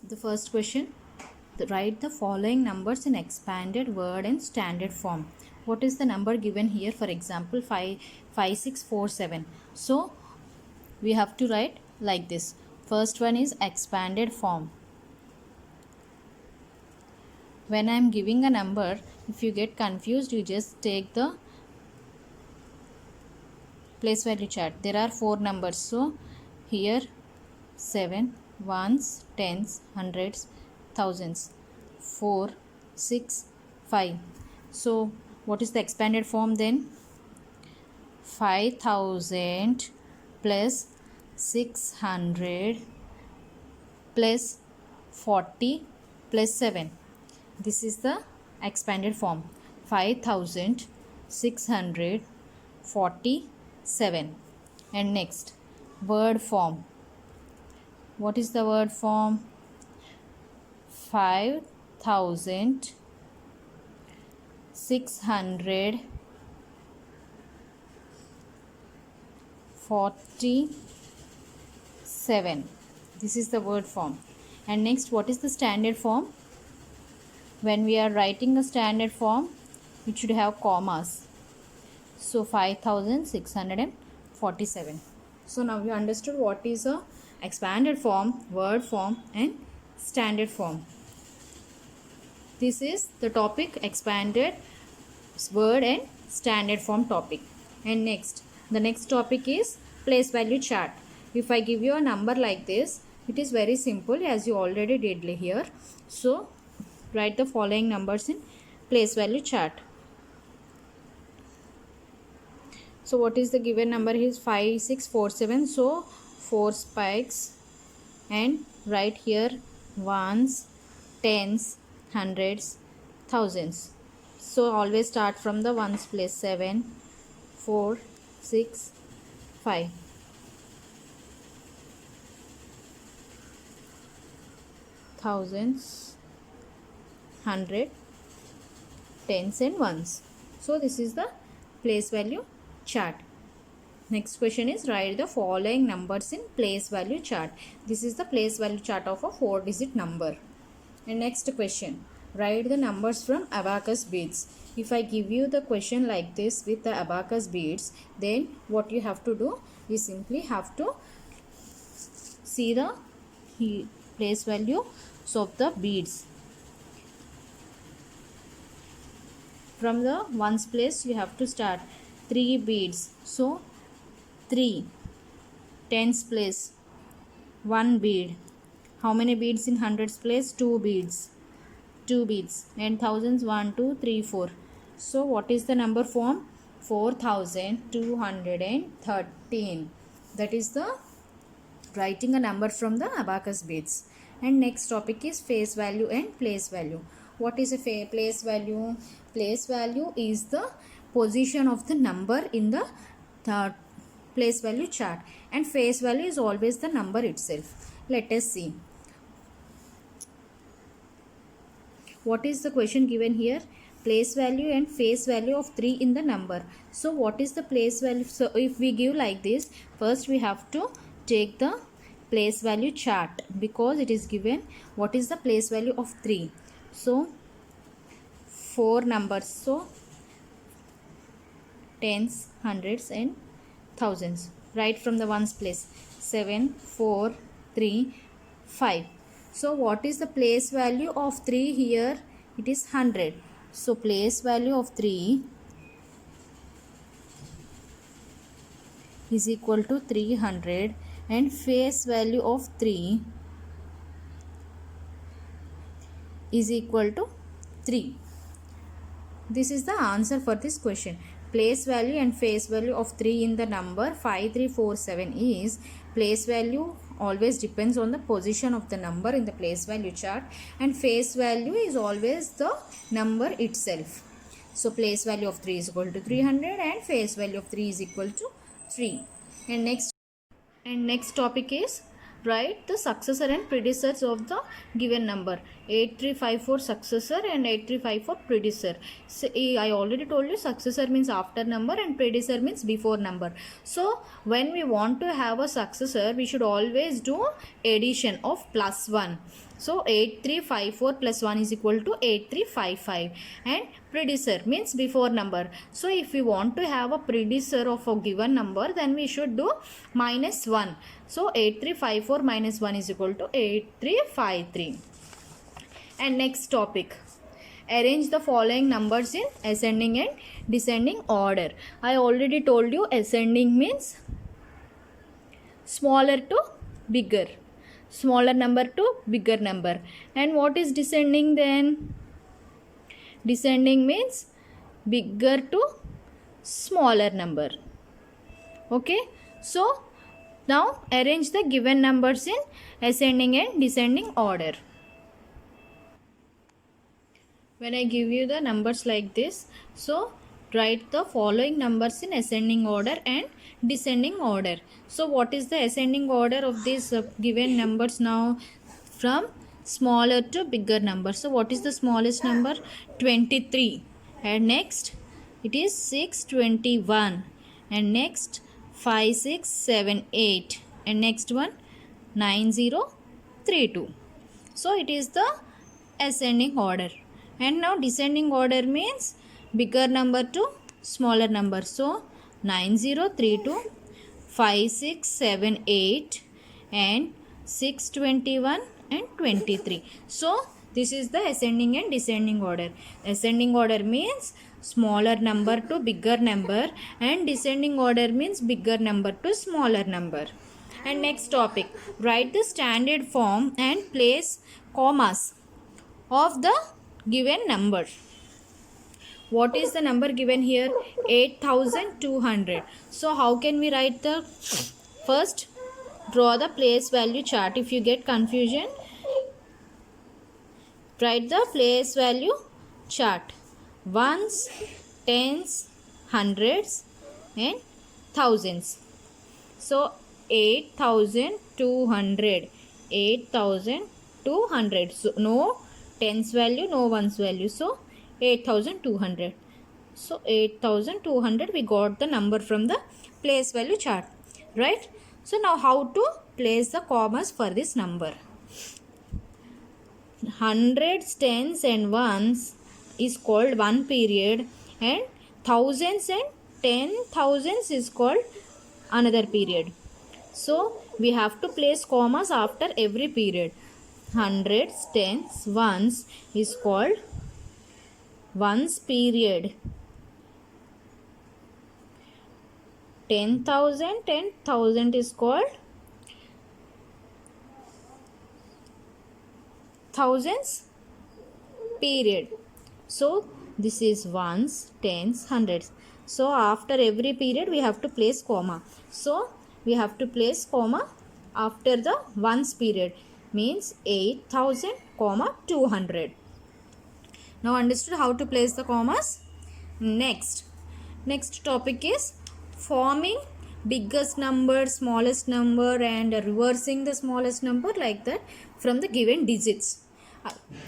The first question, write the following numbers in expanded word and standard form. What is the number given here? For example, 5647. So we have to write like this. First one is expanded form. When I am giving a number, if you get confused, you just take the place value chart. There are 4 numbers. So here 7, ones, tens, hundreds, thousands, 4, 6, 5. So what is the expanded form then? 5000 plus 600 plus 40 plus 7. This is the expanded form. 5647. And next, word form. What is the word form? 5647. This is the word form. And next, what is the standard form? When we are writing a standard form, it should have commas. So 5647. So now you understood what is a expanded form, word form and standard form. This is the topic, expanded word and standard form topic. And next, the next topic is place value chart. If I give you a number like this, it is very simple as you already did here. So write the following numbers in place value chart. So what is the given number is 5647. So 4 spikes and write here ones, tens, hundreds, thousands. So always start from the ones place. 7, 4, 6, 5. Thousands, hundred, tens and ones. So this is the place value chart. Next question is write the following numbers in place value chart. This is the place value chart of a 4-digit number. And next question, write the numbers from abacus beads. If I give you the question like this with the abacus beads, then what you have to do, you simply have to see the place value of the beads. From the ones place you have to start 3 beads. So 3. Tens place 1 bead. How many beads in hundreds place? 2 beads. 2 beads. And thousands 1, 2, 3, 4. So what is the number form? 4213. That is the writing a number from the abacus beads. And next topic is face value and place value. What is a place value? Place value is the position of the number in the place value chart, and face value is always the number itself. Let us see. What is the question given here? Place value and face value of 3 in the number. So what is the place value? So if we give like this, first we have to take the place value chart because it is given what is the place value of 3. So 4 numbers. So tens, hundreds and thousands. Right from the ones place. 7, 4, 3, 5. So what is the place value of 3 here? It is 100. So place value of 3 is equal to 300 and face value of 3 is equal to 3. This is the answer for this question. Place value and face value of 3 in the number 5347 is, place value always depends on the position of the number in the place value chart, and face value is always the number itself. So place value of 3 is equal to 300 and face value of 3 is equal to 3. And next topic is write the successor and predecessors of the given number. 8354 successor and 8354 predecessor. So, I already told you successor means after number and predecessor means before number. So when we want to have a successor, we should always do addition of plus 1. So 8354 plus 1 is equal to 8355, and predecessor means before number. So if we want to have a predecessor of a given number, then we should do minus 1. So 8354 minus 1 is equal to 8353. And next topic, arrange the following numbers in ascending and descending order. I already told you ascending means smaller to bigger, smaller number to bigger number. And what is descending then? Descending means bigger to smaller number. Okay, so now arrange the given numbers in ascending and descending order. When I give you the numbers like this, so write the following numbers in ascending order and descending order. So what is the ascending order of these given numbers now? From smaller to bigger number. So what is the smallest number? 23. And next it is 621. And next 5678. And next one 9032. So it is the ascending order. And now descending order means bigger number to smaller number. So 9032, 5678 and 621 and 23. So this is the ascending and descending order. Ascending order means smaller number to bigger number, and descending order means bigger number to smaller number. And next topic, write the standard form and place commas of the given number. What is the number given here? 8200. So how can we write the first? Draw the place value chart. If you get confusion, write the place value chart. Ones, tens, hundreds and thousands. So 8200. 8200. So no tens value, no ones value. So 8200. So 8200 we got the number from the place value chart, right? So now how to place the commas for this number? Hundreds, tens and ones is called one period, and thousands and 10,000s is called another period. So we have to place commas after every period. Hundreds, tens, ones is called ones period. 10,000, 10,000 is called thousands period. So this is ones, tens, hundreds. So after every period we have to place comma. So we have to place comma after the ones period, means 8000, 200. Now understood how to place the commas? Next topic is forming biggest number, smallest number, and reversing the smallest number, like that, from the given digits.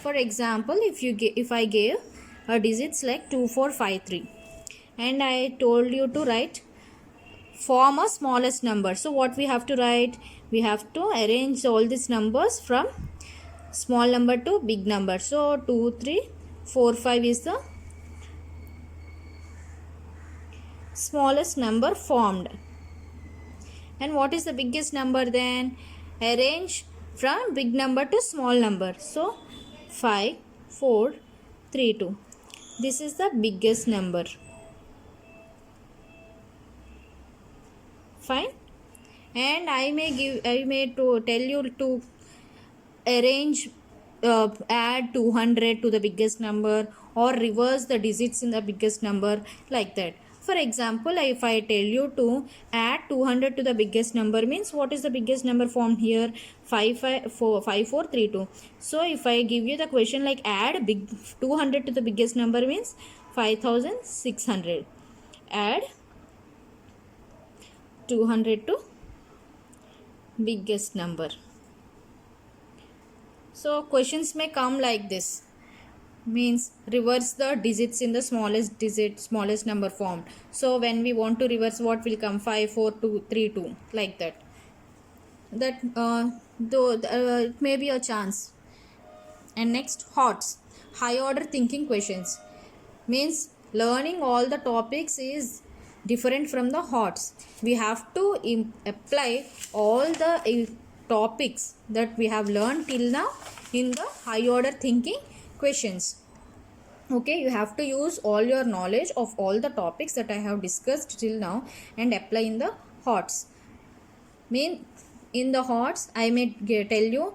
For example, if I gave a digits like 2453 and I told you to write form a smallest number, so what we have to write? We have to arrange all these numbers from small number to big number. So 2345 is the smallest number formed. And what is the biggest number then? Arrange from big number to small number. So 5432. This is the biggest number. Fine. And I may tell you to arrange, add 200 to the biggest number, or reverse the digits in the biggest number, like that. For example, if I tell you to add 200 to the biggest number, means what is the biggest number formed here? 5432. So if I give you the question like add 200 to the biggest number, means 5600. Add 200 to biggest number. So questions may come like this, means reverse the digits in the smallest digit, smallest number formed. So when we want to reverse, what will come? 5 4 2 3 2, like that. Though it may be a chance. And next, HOTS, high order thinking questions, means learning all the topics is different from the HOTS. We have to apply all the topics that we have learned till now in the high order thinking questions. Okay, you have to use all your knowledge of all the topics that I have discussed till now and apply in the HOTS. In the HOTS, I may tell you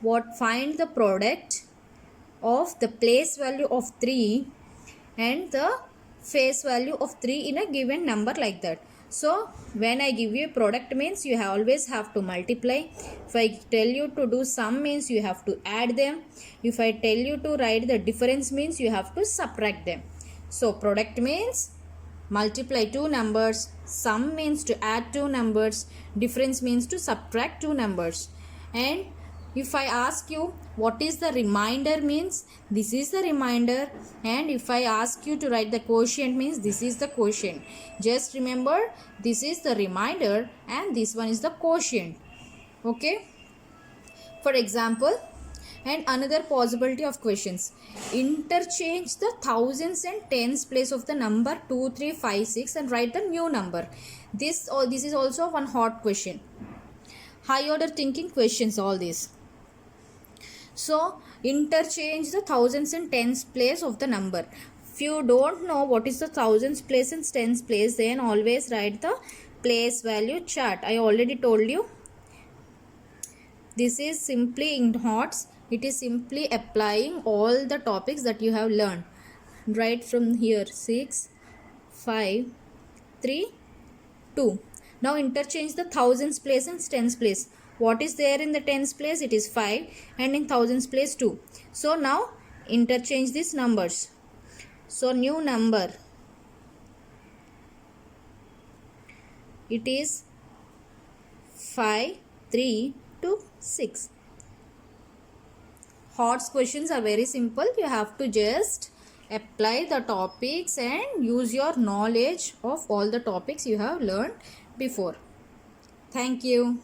what, find the product of the place value of 3 and the face value of 3 in a given number, like that. So when I give you a product, means you always have to multiply. If I tell you to do sum, means you have to add them. If I tell you to write the difference, means you have to subtract them. So product means multiply two numbers, sum means to add two numbers, difference means to subtract two numbers. And if I ask you what is the remainder, means this is the remainder. And if I ask you to write the quotient, means this is the quotient. Just remember, this is the remainder and this one is the quotient. Okay. For example, and another possibility of questions, interchange the thousands and tens place of the number 2 3 5 6 and write the new number. This is also one hot question. High order thinking questions, all these. So interchange the thousands and tens place of the number. If you don't know what is the thousands place and tens place, then always write the place value chart. I already told you. This is simply in HOTS. It is simply applying all the topics that you have learned. Right from here, 6, 5, 3, 2. Now interchange the thousands place and tens place. What is there in the tens place? It is 5, and in thousands place 2. So now interchange these numbers. So new number, it is 5, 3, 2, 6. HOTS questions are very simple. You have to just apply the topics and use your knowledge of all the topics you have learned before. Thank you.